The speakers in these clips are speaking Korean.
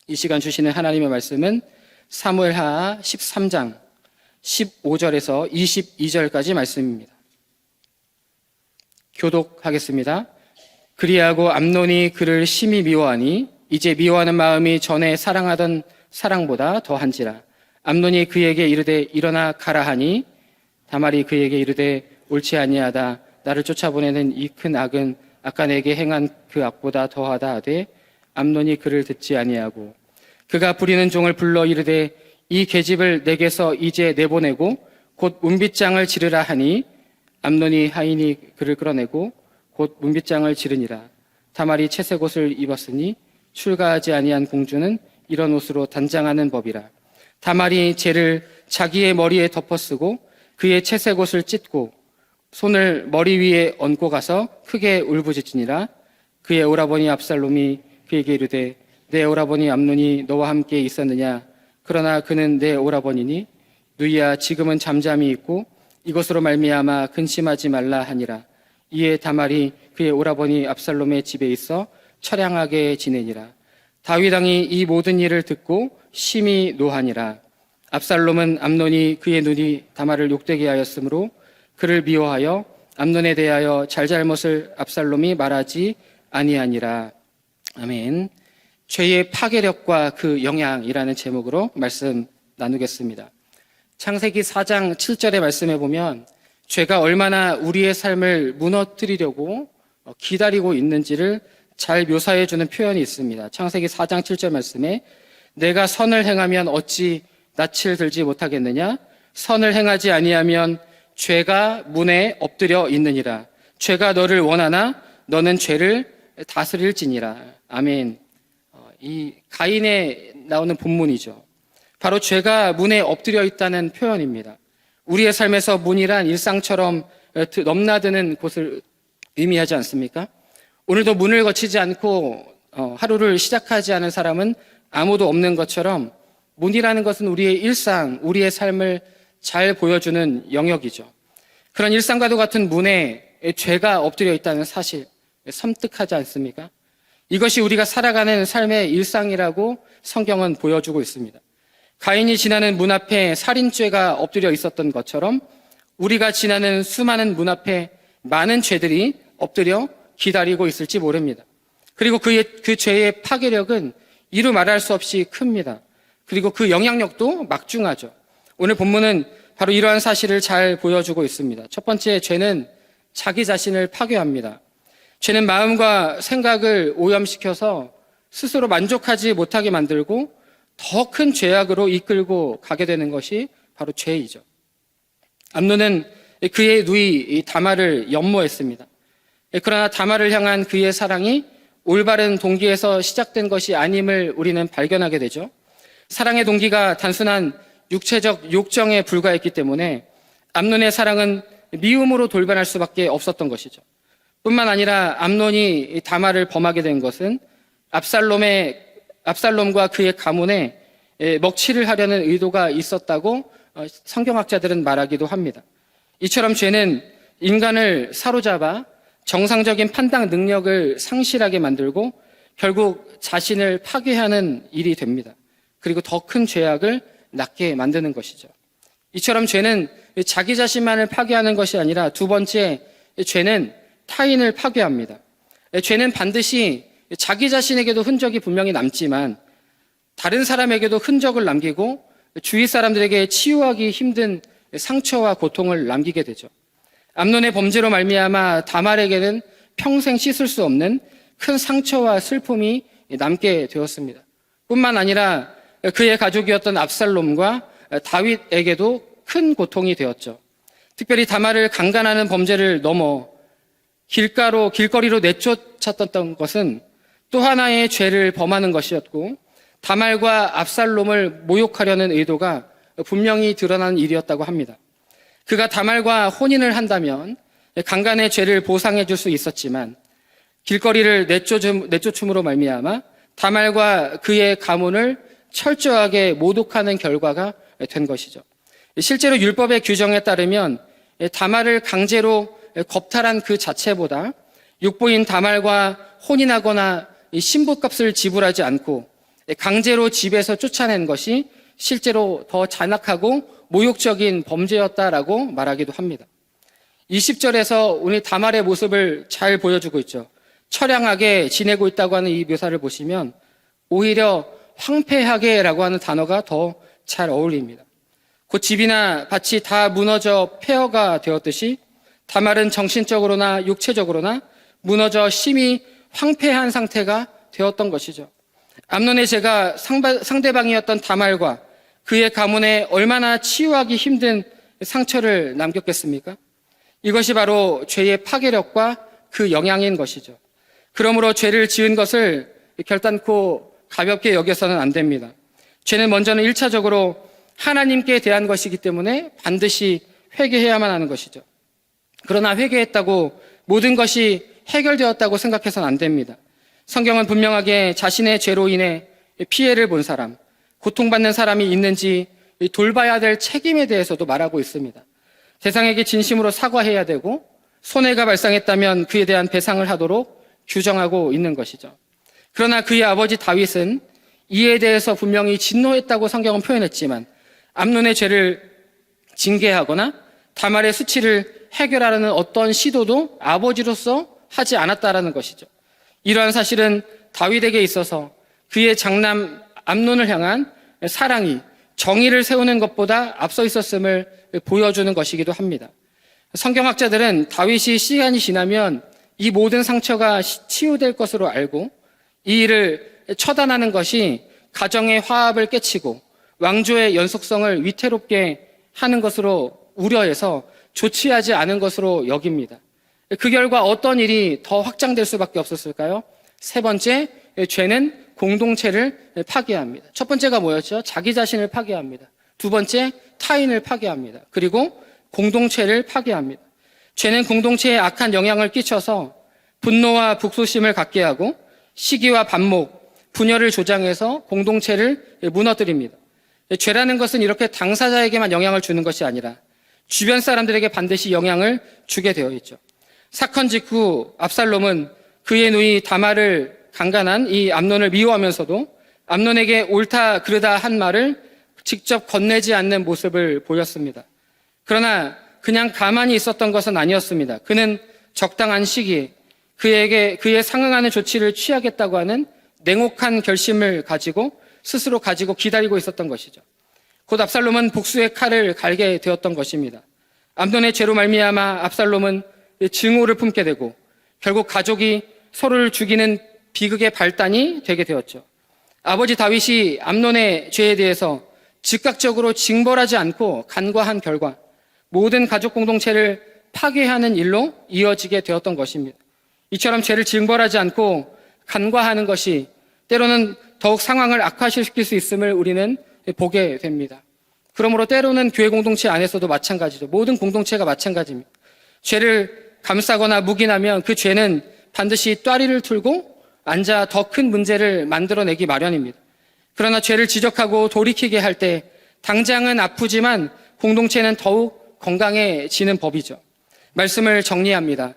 이 시간 주시는 하나님의 말씀은 사무엘하 13장 15절에서 22절까지 말씀입니다. 교독하겠습니다. 그리하고 암논이 그를 심히 미워하니 이제 미워하는 마음이 전에 사랑하던 사랑보다 더한지라. 암논이 그에게 이르되 일어나 가라 하니 다말이 그에게 이르되 옳지 아니하다. 나를 쫓아보내는 이 큰 악은 아까 내게 행한 그 악보다 더하다 하되 암논이 그를 듣지 아니하고 그가 부리는 종을 불러 이르되 이 계집을 내게서 이제 내보내고 곧 문빗장을 지르라 하니 암논이 하인이 그를 끌어내고 곧 문빗장을 지르니라. 다말이 채색 옷을 입었으니 출가하지 아니한 공주는 이런 옷으로 단장하는 법이라. 다말이 재를 자기의 머리에 덮어쓰고 그의 채색 옷을 찢고 손을 머리 위에 얹고 가서 크게 울부짖으니라. 그의 오라버니 압살롬이 그에게 이르되 내 오라버니 암논이 너와 함께 있었느냐? 그러나 그는 내 오라버니니 누이야 지금은 잠잠히 있고 이것으로 말미암아 근심하지 말라 하니라. 이에 다말이 그의 오라버니 압살롬의 집에 있어 처량하게 지내니라. 다윗 왕이 이 모든 일을 듣고 심히 노하니라. 압살롬은 암논이 그의 눈이 다말을 욕되게 하였으므로 그를 미워하여 암논에 대하여 잘잘못을 압살롬이 말하지 아니하니라. 아멘. 죄의 파괴력과 그 영향이라는 제목으로 말씀 나누겠습니다. 창세기 4장 7절의 말씀에 보면 죄가 얼마나 우리의 삶을 무너뜨리려고 기다리고 있는지를 잘 묘사해주는 표현이 있습니다. 창세기 4장 7절 말씀에 내가 선을 행하면 어찌 낯을 들지 못하겠느냐? 선을 행하지 아니하면 죄가 문에 엎드려 있느니라. 죄가 너를 원하나 너는 죄를 다스릴지니라. 아멘. 이 가인에 나오는 본문이죠. 바로 죄가 문에 엎드려 있다는 표현입니다. 우리의 삶에서 문이란 일상처럼 넘나드는 곳을 의미하지 않습니까? 오늘도 문을 거치지 않고 하루를 시작하지 않은 사람은 아무도 없는 것처럼 문이라는 것은 우리의 일상, 우리의 삶을 잘 보여주는 영역이죠. 그런 일상과도 같은 문에 죄가 엎드려 있다는 사실, 섬뜩하지 않습니까? 이것이 우리가 살아가는 삶의 일상이라고 성경은 보여주고 있습니다. 가인이 지나는 문 앞에 살인죄가 엎드려 있었던 것처럼 우리가 지나는 수많은 문 앞에 많은 죄들이 엎드려 기다리고 있을지 모릅니다. 그리고 그 죄의 파괴력은 이루 말할 수 없이 큽니다. 그리고 그 영향력도 막중하죠. 오늘 본문은 바로 이러한 사실을 잘 보여주고 있습니다. 첫 번째, 죄는 자기 자신을 파괴합니다. 죄는 마음과 생각을 오염시켜서 스스로 만족하지 못하게 만들고 더 큰 죄악으로 이끌고 가게 되는 것이 바로 죄이죠. 암논은 그의 누이 다말을 연모했습니다. 그러나 다말을 향한 그의 사랑이 올바른 동기에서 시작된 것이 아님을 우리는 발견하게 되죠. 사랑의 동기가 단순한 육체적 욕정에 불과했기 때문에 암논의 사랑은 미움으로 돌변할 수밖에 없었던 것이죠. 뿐만 아니라 암논이 다말을 범하게 된 것은 압살롬과 그의 가문에 먹칠을 하려는 의도가 있었다고 성경학자들은 말하기도 합니다. 이처럼 죄는 인간을 사로잡아 정상적인 판단 능력을 상실하게 만들고 결국 자신을 파괴하는 일이 됩니다. 그리고 더 큰 죄악을 낳게 만드는 것이죠. 이처럼 죄는 자기 자신만을 파괴하는 것이 아니라 두 번째, 죄는 타인을 파괴합니다. 죄는 반드시 자기 자신에게도 흔적이 분명히 남지만 다른 사람에게도 흔적을 남기고 주위 사람들에게 치유하기 힘든 상처와 고통을 남기게 되죠. 암논의 범죄로 말미암아 다말에게는 평생 씻을 수 없는 큰 상처와 슬픔이 남게 되었습니다. 뿐만 아니라 그의 가족이었던 압살롬과 다윗에게도 큰 고통이 되었죠. 특별히 다말을 강간하는 범죄를 넘어 길거리로 내쫓았던 것은 또 하나의 죄를 범하는 것이었고 다말과 압살롬을 모욕하려는 의도가 분명히 드러난 일이었다고 합니다. 그가 다말과 혼인을 한다면 강간의 죄를 보상해 줄 수 있었지만 길거리를 내쫓음으로 말미암아 다말과 그의 가문을 철저하게 모독하는 결과가 된 것이죠. 실제로 율법의 규정에 따르면 다말을 강제로 겁탈한 그 자체보다 육부인 다말과 혼인하거나 신부값을 지불하지 않고 강제로 집에서 쫓아낸 것이 실제로 더 잔악하고 모욕적인 범죄였다라고 말하기도 합니다. 20절에서 우리 다말의 모습을 잘 보여주고 있죠. 처량하게 지내고 있다고 하는 이 묘사를 보시면 오히려 황폐하게라고 하는 단어가 더 잘 어울립니다. 곧 집이나 밭이 다 무너져 폐허가 되었듯이 다말은 정신적으로나 육체적으로나 무너져 심히 황폐한 상태가 되었던 것이죠. 암논의 죄가 상대방이었던 다말과 그의 가문에 얼마나 치유하기 힘든 상처를 남겼겠습니까? 이것이 바로 죄의 파괴력과 그 영향인 것이죠. 그러므로 죄를 지은 것을 결단코 가볍게 여겨서는 안 됩니다. 죄는 먼저는 1차적으로 하나님께 대한 것이기 때문에 반드시 회개해야만 하는 것이죠. 그러나 회개했다고 모든 것이 해결되었다고 생각해서는 안 됩니다. 성경은 분명하게 자신의 죄로 인해 피해를 본 사람, 고통받는 사람이 있는지 돌봐야 될 책임에 대해서도 말하고 있습니다. 세상에게 진심으로 사과해야 되고 손해가 발생했다면 그에 대한 배상을 하도록 규정하고 있는 것이죠. 그러나 그의 아버지 다윗은 이에 대해서 분명히 진노했다고 성경은 표현했지만 암논의 죄를 징계하거나 다말의 수치를 해결하려는 어떤 시도도 아버지로서 하지 않았다라는 것이죠. 이러한 사실은 다윗에게 있어서 그의 장남 암논을 향한 사랑이 정의를 세우는 것보다 앞서 있었음을 보여주는 것이기도 합니다. 성경학자들은 다윗이 시간이 지나면 이 모든 상처가 치유될 것으로 알고 이 일을 처단하는 것이 가정의 화합을 깨치고 왕조의 연속성을 위태롭게 하는 것으로 우려해서 조치하지 않은 것으로 여깁니다. 그 결과 어떤 일이 더 확장될 수밖에 없었을까요? 세 번째, 죄는 공동체를 파괴합니다. 첫 번째가 뭐였죠? 자기 자신을 파괴합니다. 두 번째, 타인을 파괴합니다. 그리고 공동체를 파괴합니다. 죄는 공동체에 악한 영향을 끼쳐서 분노와 북소심을 갖게 하고 시기와 반목, 분열을 조장해서 공동체를 무너뜨립니다. 죄라는 것은 이렇게 당사자에게만 영향을 주는 것이 아니라 주변 사람들에게 반드시 영향을 주게 되어 있죠. 사건 직후 압살롬은 그의 누이 다말을 강간한 이 암논을 미워하면서도 암논에게 옳다 그르다 한 말을 직접 건네지 않는 모습을 보였습니다. 그러나 그냥 가만히 있었던 것은 아니었습니다. 그는 적당한 시기에 그에 상응하는 조치를 취하겠다고 하는 냉혹한 결심을 가지고 스스로 가지고 기다리고 있었던 것이죠. 곧 압살롬은 복수의 칼을 갈게 되었던 것입니다. 암논의 죄로 말미암아 압살롬은 증오를 품게 되고 결국 가족이 서로를 죽이는 비극의 발단이 되게 되었죠. 아버지 다윗이 암논의 죄에 대해서 즉각적으로 징벌하지 않고 간과한 결과 모든 가족 공동체를 파괴하는 일로 이어지게 되었던 것입니다. 이처럼 죄를 징벌하지 않고 간과하는 것이 때로는 더욱 상황을 악화시킬 수 있음을 우리는 보게 됩니다. 그러므로 때로는 교회 공동체 안에서도 마찬가지죠. 모든 공동체가 마찬가지입니다. 죄를 감싸거나 묵인하면 그 죄는 반드시 따리를 틀고 앉아 더 큰 문제를 만들어내기 마련입니다. 그러나 죄를 지적하고 돌이키게 할 때 당장은 아프지만 공동체는 더욱 건강해지는 법이죠. 말씀을 정리합니다.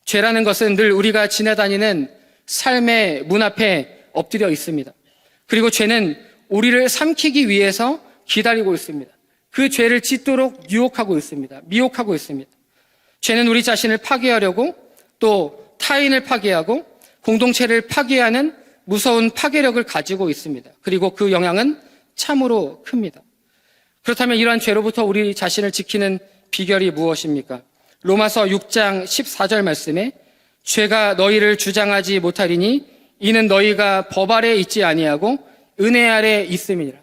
죄라는 것은 늘 우리가 지나다니는 삶의 문 앞에 엎드려 있습니다. 그리고 죄는 우리를 삼키기 위해서 기다리고 있습니다. 그 죄를 짓도록 유혹하고 있습니다. 미혹하고 있습니다. 죄는 우리 자신을 파괴하려고 또 타인을 파괴하고 공동체를 파괴하는 무서운 파괴력을 가지고 있습니다. 그리고 그 영향은 참으로 큽니다. 그렇다면 이러한 죄로부터 우리 자신을 지키는 비결이 무엇입니까? 로마서 6장 14절 말씀에 죄가 너희를 주장하지 못하리니 이는 너희가 법 아래 있지 아니하고 은혜 아래 있음이니라.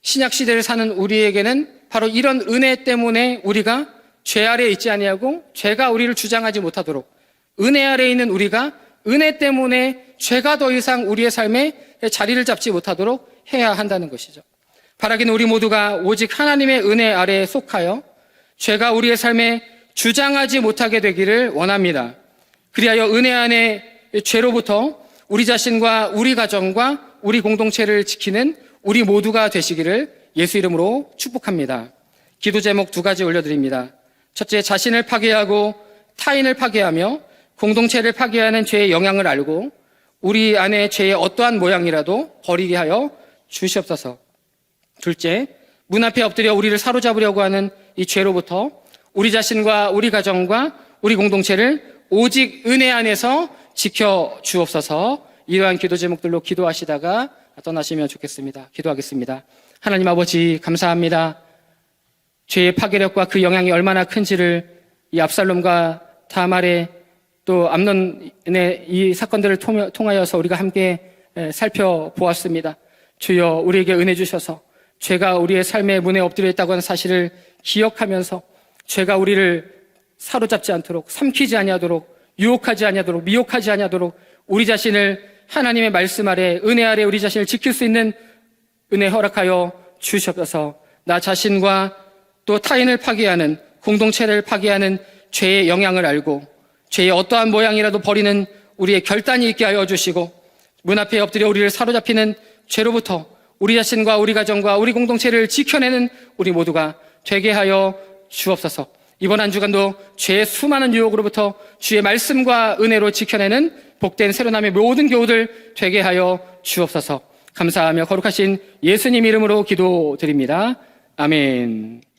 신약 시대를 사는 우리에게는 바로 이런 은혜 때문에 우리가 죄 아래 있지 아니하고 죄가 우리를 주장하지 못하도록 은혜 아래 있는 우리가 은혜 때문에 죄가 더 이상 우리의 삶에 자리를 잡지 못하도록 해야 한다는 것이죠. 바라기는 우리 모두가 오직 하나님의 은혜 아래에 속하여 죄가 우리의 삶에 주장하지 못하게 되기를 원합니다. 그리하여 은혜 안에 죄로부터 우리 자신과 우리 가정과 우리 공동체를 지키는 우리 모두가 되시기를 예수 이름으로 축복합니다. 기도 제목 2가지 올려드립니다. 첫째, 자신을 파괴하고 타인을 파괴하며 공동체를 파괴하는 죄의 영향을 알고 우리 안에 죄의 어떠한 모양이라도 버리게 하여 주시옵소서. 둘째, 문 앞에 엎드려 우리를 사로잡으려고 하는 이 죄로부터 우리 자신과 우리 가정과 우리 공동체를 오직 은혜 안에서 지켜 주옵소서. 이러한 기도 제목들로 기도하시다가 떠나시면 좋겠습니다. 기도하겠습니다. 하나님 아버지, 감사합니다. 죄의 파괴력과 그 영향이 얼마나 큰지를 이 압살롬과 다말의 또 암논의 이 사건들을 통하여서 우리가 함께 살펴보았습니다. 주여, 우리에게 은혜 주셔서 죄가 우리의 삶의 문에 엎드려 있다고 하는 사실을 기억하면서 죄가 우리를 사로잡지 않도록, 삼키지 아니하도록, 유혹하지 아니하도록, 미혹하지 아니하도록 우리 자신을 하나님의 말씀 아래, 은혜 아래 우리 자신을 지킬 수 있는 은혜 허락하여 주시옵소서. 나 자신과 또 타인을 파괴하는, 공동체를 파괴하는 죄의 영향을 알고 죄의 어떠한 모양이라도 버리는 우리의 결단이 있게 하여 주시고, 문 앞에 엎드려 우리를 사로잡히는 죄로부터 우리 자신과 우리 가정과 우리 공동체를 지켜내는 우리 모두가 되게 하여 주옵소서. 이번 한 주간도 죄의 수많은 유혹으로부터 주의 말씀과 은혜로 지켜내는 복된 새로남의 모든 교우들 되게 하여 주옵소서. 감사하며 거룩하신 예수님 이름으로 기도드립니다. 아멘.